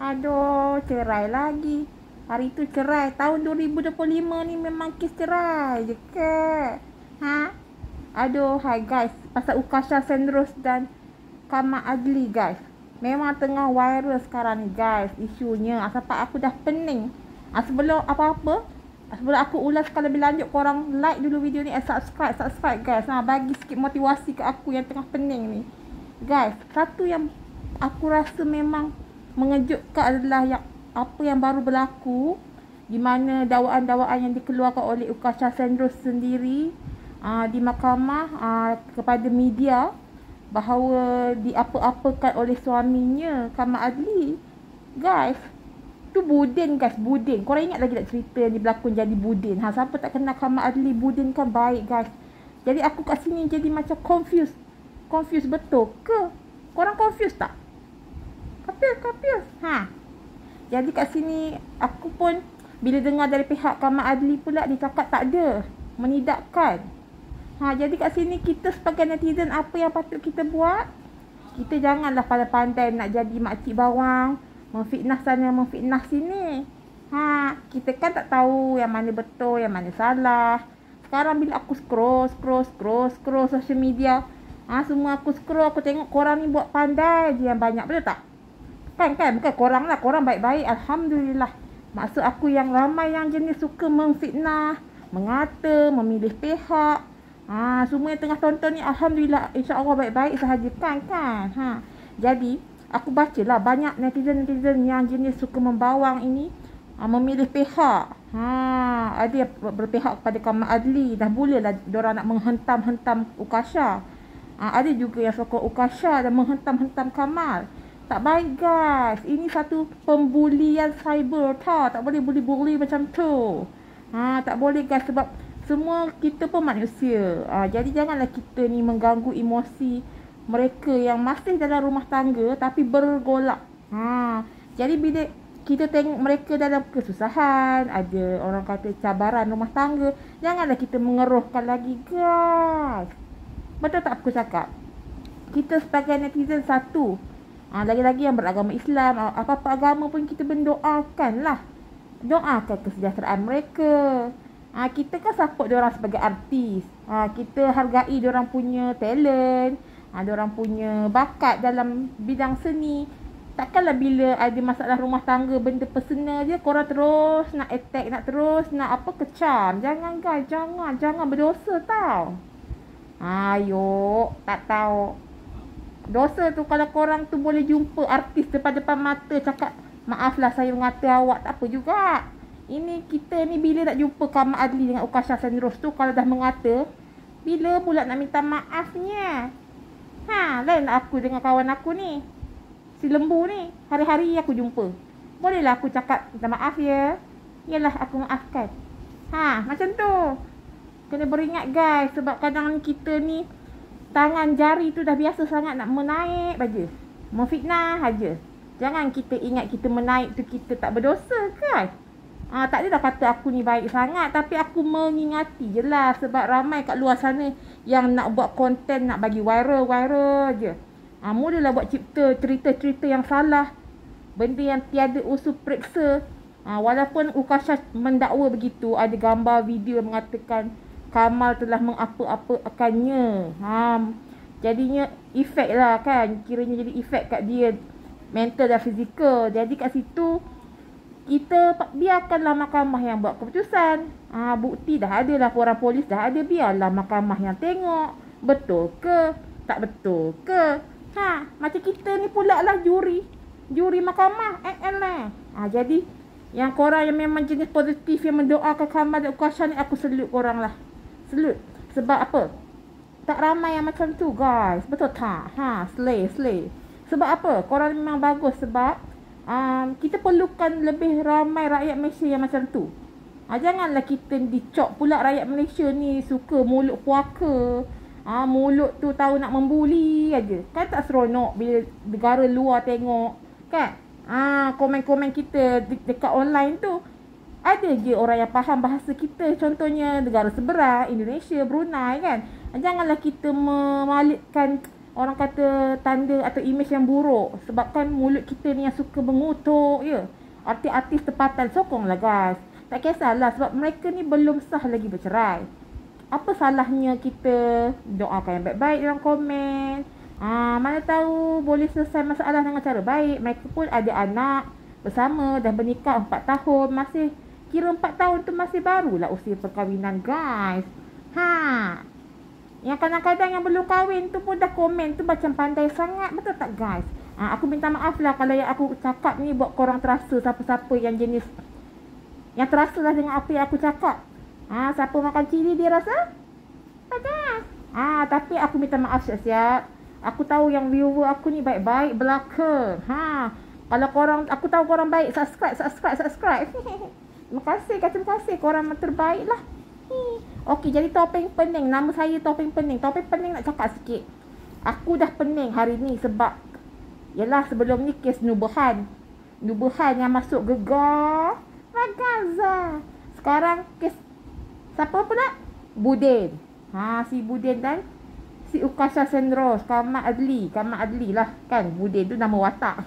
Aduh, cerai lagi. Hari tu cerai. Tahun 2025 ni memang kes cerai je ke? Ha? Aduh, hai guys. Pasal Ukasha Sendros dan Kama Adli guys. Memang tengah viral sekarang ni guys. Isunya. Sampai aku dah pening. Sebelum apa-apa. Sebelum aku ulaskan lebih lanjut, korang like dulu video ni and subscribe guys. Bagi sikit motivasi ke aku yang tengah pening ni. Guys, satu yang aku rasa memang mengejutkan adalah apa yang baru berlaku, di mana dakwaan-dakwaan yang dikeluarkan oleh Ukasha Sendros sendiri di mahkamah kepada media bahawa diapa-apakan oleh suaminya Kama Adli. Guys, tu Budin guys, Budin. Korang ingat lagi tak cerita yang berlakon jadi Budin? Siapa tak kenal Kama Adli? Budin kan baik guys. Jadi aku kat sini jadi macam confused. Confused betul ke? Korang confused tak? Confused. Jadi kat sini aku pun bila dengar dari pihak Kama Adli pula dia cakap tak ada, menidakkan. Jadi kat sini kita sebagai netizen apa yang patut kita buat? Kita janganlah pandai-pandai nak jadi makcik bawang, memfitnah sana, memfitnah sini. Kita kan tak tahu yang mana betul, yang mana salah. Sekarang bila aku scroll social media, semua aku scroll, aku tengok korang ni buat pandai je yang banyak, betul tak? Kan, bukan korang lah, korang baik-baik, Alhamdulillah. Maksud aku yang ramai yang jenis suka memfitnah, mengata, memilih pihak. Semua yang tengah tonton ni, Alhamdulillah, insya-Allah baik-baik sahaja kan. Jadi aku bacalah banyak netizen yang jenis suka membawang ini, memilih pihak. Ada yang berpihak kepada Kama Adli, dah bolehlah diorang nak menghentam-hentam Ukasha. Ada juga yang sokong Ukasha dan menghentam-hentam Kamal. Tak baik guys. Ini satu pembulian cyber tau. Tak boleh bully macam tu. Tak boleh guys, sebab semua kita pun manusia. Jadi janganlah kita ni mengganggu emosi mereka yang masih dalam rumah tangga tapi bergolak. Jadi bila kita tengok mereka dalam kesusahan, ada orang kata cabaran rumah tangga, janganlah kita mengeruhkan lagi guys. Betul tak aku cakap? Kita sebagai netizen satu, lagi-lagi yang beragama Islam, apa-apa agama pun kita mendoakan lah. Doakan kesejahteraan mereka. Kita kan support diorang sebagai artis. Kita hargai diorang punya talent, diorang punya bakat dalam bidang seni. Takkanlah bila ada masalah rumah tangga, benda personal je, korang terus nak attack, nak terus nak kecam. Jangan guys, jangan berdosa tau. Tak tahu. Dosa tu kalau korang tu boleh jumpa artis depan mata cakap, maaflah saya mengata awak, tak apa juga. Ini kita ni bila nak jumpa Kama Adli dengan Ukasha Sendros tu, kalau dah mengata, bila pula nak minta maafnya? Lain aku dengan kawan aku ni, si lembu ni, hari-hari aku jumpa. Bolehlah aku cakap, minta maaf ya. Yalah, aku maafkan. Macam tu. Kena beringat guys, sebab kadang kita ni tangan jari tu dah biasa sangat nak menaik aja. Memfitnah aja. Jangan kita ingat kita menaik tu kita tak berdosa kan? Tak adalah kata aku ni baik sangat, tapi aku mengingati je lah, sebab ramai kat luar sana yang nak buat konten, nak bagi viral je. Mulalah buat cipta cerita-cerita yang salah, benda yang tiada usul periksa. Walaupun Ukasha mendakwa begitu, ada gambar video yang mengatakan Kamal telah mengapa-apakannya. Jadinya efek lah kan. Kiranya jadi efek kat dia, mental dan fizikal. Jadi kat situ kita biarkanlah mahkamah yang buat keputusan. Bukti dah ada, laporan polis dah ada, biarlah mahkamah yang tengok betul ke, tak betul ke. Macam kita ni pula lah juri mahkamah. Jadi yang korang yang memang jenis positif yang mendoakan Kamal dan Ukasha ni, aku salute korang lah. Salute. Sebab apa? Tak ramai yang macam tu guys. Betul tak? Slay. Sebab apa? Korang memang bagus sebab kita perlukan lebih ramai rakyat Malaysia yang macam tu. Janganlah kita dicop pula rakyat Malaysia ni suka mulut puaka. Mulut tu tahu nak membuli aja. Kan tak seronok bila negara luar tengok kan? Komen-komen kita dekat online tu, ada je orang yang faham bahasa kita. Contohnya negara seberang, Indonesia, Brunei kan. Janganlah kita memalitkan orang kata tanda atau imej yang buruk. Sebabkan mulut kita ni yang suka mengutuk je. Artis-artis tempatan, sokonglah guys. Tak kisahlah sebab mereka ni belum sah lagi bercerai. Apa salahnya kita doakan yang baik-baik dalam komen. Mana tahu boleh selesai masalah dengan cara baik. Mereka pun ada anak bersama, dah bernikah 4 tahun. Masih kira 4 tahun tu masih barulah usia perkahwinan guys. Yang kadang-kadang yang belum kahwin tu pun dah komen tu macam pandai sangat. Betul tak guys? Aku minta maaf lah kalau yang aku cakap ni buat korang terasa, siapa-siapa yang jenis yang terasa lah dengan apa yang aku cakap. Siapa makan cili dia rasa padas. Tapi aku minta maaf siap-siap. Aku tahu yang viewer aku ni baik-baik belaka. Kalau korang, aku tahu korang baik, subscribe. Terima kasih korang terbaik lah. Okey, jadi topeng pening. Nama saya topeng pening. Topeng pening nak cakap sikit. Aku dah pening hari ni sebab yalah sebelum ni kes Nubuhan yang masuk gegar Gaza. Sekarang kes siapa pula? Budin. Si Budin dan si Ukasha Sendros, Kamal Adli lah kan. Budin tu nama watak.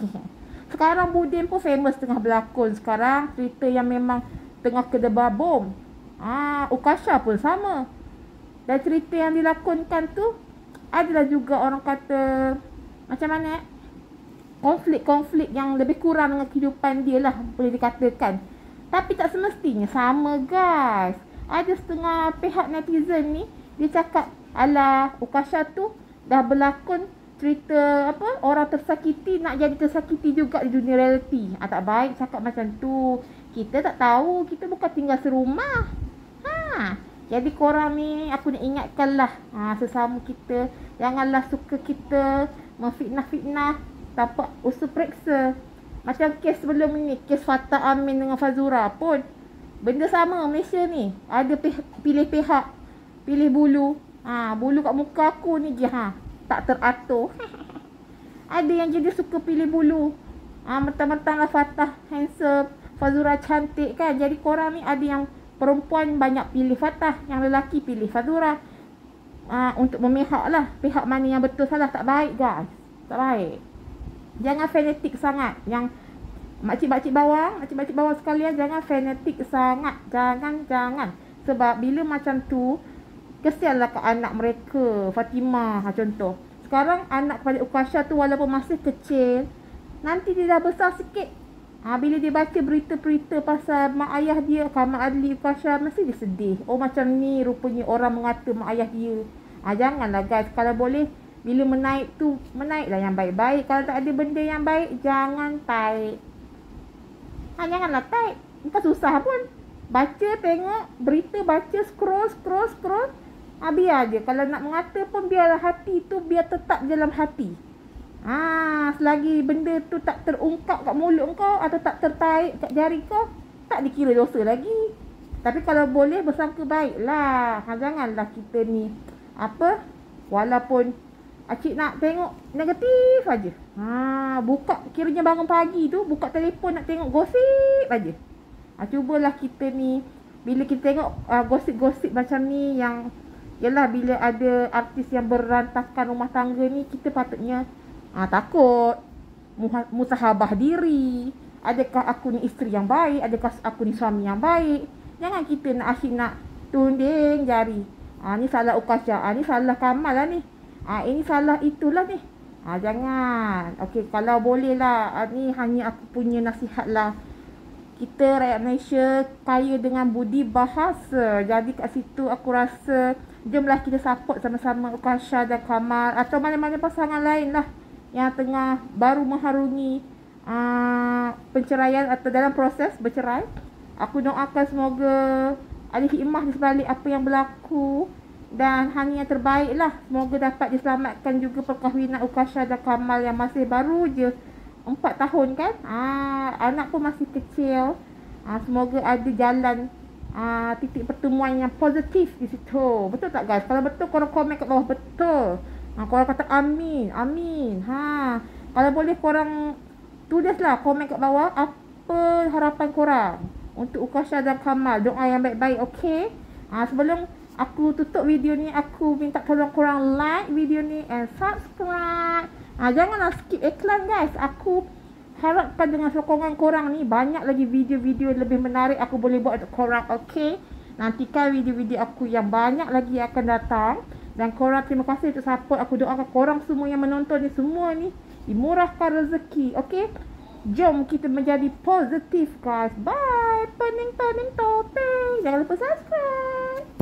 Sekarang Budin pun famous tengah berlakon sekarang. Cerita yang memang tengah kedebah bom. Ukasha pun sama. Dan cerita yang dilakonkan tu adalah juga orang kata macam mana konflik yang lebih kurang dengan kehidupan dia lah, boleh dikatakan. Tapi tak semestinya sama guys. Ada setengah pihak netizen ni, dia cakap alah Ukasha tu dah berlakon cerita apa, orang tersakiti nak jadi tersakiti juga di dunia realiti. Tak baik cakap macam tu. Kita tak tahu, kita bukan tinggal serumah. Jadi korang ni aku nak ingatkan lah, sesama kita, janganlah suka kita memfitnah-fitnah tanpa usul periksa. Macam kes sebelum ni, kes Fatah Amin dengan Fazura pun benda sama Malaysia ni. Ada pilih pihak, pilih bulu. Bulu kat muka aku ni je tak teratur. Ada yang jadi suka pilih bulu. Mentang-mentang lah Fatah handsome, Fazura cantik kan. Jadi korang ni ada yang perempuan banyak pilih Fatah, yang lelaki pilih Fazura. Untuk memihak lah pihak mana yang betul salah. Tak baik guys, tak baik. Jangan fanatik sangat. Yang makcik-makcik bawang sekalian, jangan fanatik sangat. Jangan. Sebab bila macam tu, kesianlah ke anak mereka. Fatimah contoh. Sekarang anak kepada Ukasha tu walaupun masih kecil, nanti dia dah besar sikit, bila dia baca berita-berita pasal mak ayah dia, Kamal Adli, Ukasha, mesti dia sedih. Macam ni rupanya orang mengata mak ayah dia. Janganlah guys. Kalau boleh, bila menaik tu, menaiklah yang baik-baik. Kalau tak ada benda yang baik, jangan taik. Janganlah taik. Bukan susah pun. Baca, tengok berita, baca, scroll. Biar je. Kalau nak mengata pun, biarlah hati tu, biar tetap dalam hati. Selagi benda tu tak terungkap kat mulut kau atau tak tertaik kat jari kau, tak dikira dosa lagi. Tapi kalau boleh, bersangka baiklah. Janganlah kita ni, walaupun acik nak tengok negatif aja. Buka, kiranya bangun pagi tu, buka telefon nak tengok gosip aja. Cubalah kita ni, bila kita tengok gosip-gosip macam ni, yang yalah bila ada artis yang berantakan rumah tangga ni, kita patutnya takut, musahabah diri. Adakah aku ni isteri yang baik? Adakah aku ni suami yang baik? Jangan kita nak asyik nak tunding jari. Ni salah Ukasha, ni salah Kamal lah ni. Ini salah itulah ni. Jangan. Okey, kalau boleh lah, ni hanya aku punya nasihat lah. Kita rakyat Malaysia kaya dengan budi bahasa. Jadi kat situ aku rasa, jomlah kita support sama-sama Ukasha dan Kamal, atau mana-mana pasangan lain lah yang tengah baru mengharungi penceraian atau dalam proses bercerai. Aku doakan semoga ada hikmah di sebalik apa yang berlaku, dan hanya yang terbaik lah. Semoga dapat diselamatkan juga perkahwinan Ukasha dan Kamal yang masih baru je 4 tahun kan. Anak pun masih kecil. Semoga ada jalan, titik pertemuan yang positif di situ. Betul tak guys? Kalau betul, korang komen kat bawah betul. Korang kata amin. Kalau boleh korang tulislah komen kat bawah apa harapan korang untuk Ukasha dan Kamal. Doa yang baik-baik, okey? Sebelum aku tutup video ni. Aku minta tolong korang like video ni and subscribe. Janganlah skip iklan guys. Aku harapkan dengan sokongan korang ni banyak lagi video-video lebih menarik aku boleh buat untuk korang. Okay, nantikan video-video aku yang banyak lagi akan datang. Dan korang, terima kasih untuk support. Aku doakan korang semua yang menonton ni, semua ni dimurahkan rezeki. Okay, jom kita menjadi positif guys. Bye. Pening topeng. Jangan lupa subscribe.